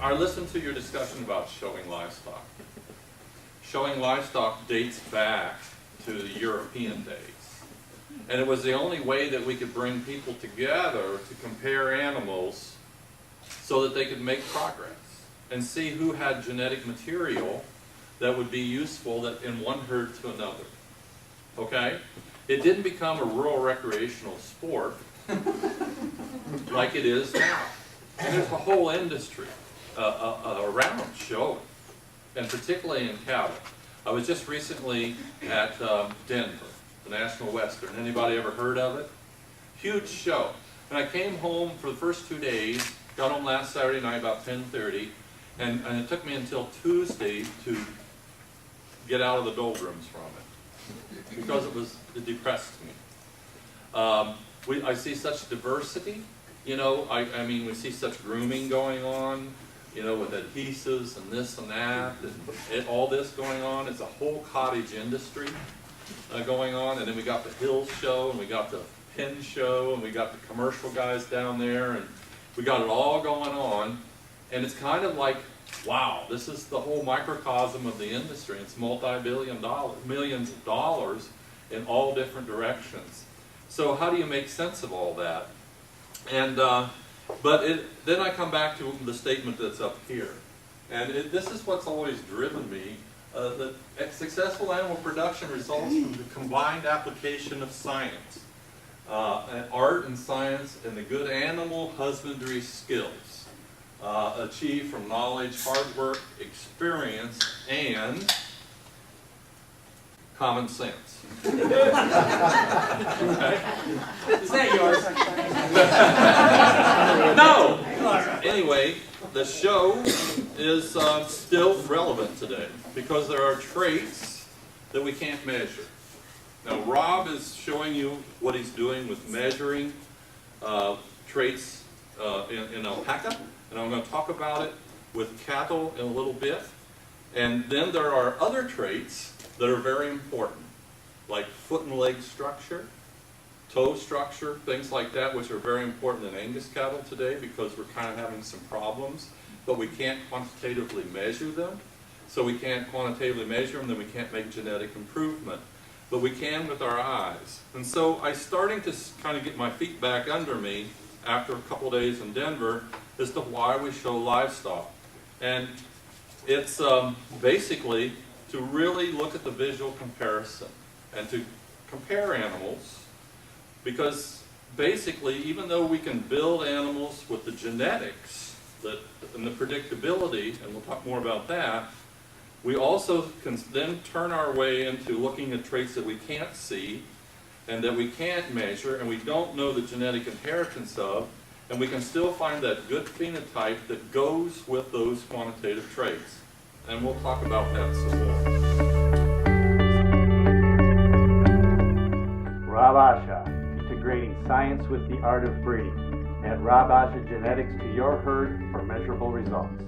I listened to your discussion about showing livestock. Showing livestock dates back to the European days. And it was the only way that we could bring people together to compare animals so that they could make progress and see who had genetic material that would be useful in one herd to another. Okay? It didn't become a rural recreational sport like it is now. And there's a whole industry around showing, and particularly in cattle. I was just recently at Denver, the National Western. Anybody ever heard of it? Huge show. And I came home for the first 2 days, got home last Saturday night about 10:30, and it took me until Tuesday to get out of the doldrums from it, because it depressed me. I see such diversity, you know, I mean, we see such grooming going on, you know, with adhesives and this and that, and all this going on. It's a whole cottage industry going on, and then we got the Hills show, and we got the Pin show, and we got the commercial guys down there, and we got it all going on, and it's kind of like, wow, this is the whole microcosm of the industry. It's millions of dollars in all different directions. So how do you make sense of all that? And then I come back to the statement that's up here. And this is what's always driven me. That successful animal production results from the combined application of science, and art and science, and the good animal husbandry skills achieved from knowledge, hard work, experience, and common sense. Okay? Is that yours? No! Anyway, the show is still relevant today because there are traits that we can't measure. Now, Rob is showing you what he's doing with measuring traits in alpaca, and I'm going to talk about it with cattle in a little bit. And then there are other traits that are very important, like foot and leg structure, toe structure, things like that, which are very important in Angus cattle today because we're kind of having some problems, but we can't quantitatively measure them. So we can't quantitatively measure them, then we can't make genetic improvement. But we can with our eyes. And so I'm starting to kind of get my feet back under me after a couple days in Denver as to why we show livestock. And it's basically to really look at the visual comparison and to compare animals, because basically, even though we can build animals with the genetics and the predictability, and we'll talk more about that, we also can then turn our way into looking at traits that we can't see and that we can't measure and we don't know the genetic inheritance of, and we can still find that good phenotype that goes with those quantitative traits. And we'll talk about that some more. Rob Asha, integrating science with the art of breeding. Add Rob Asha genetics to your herd for measurable results.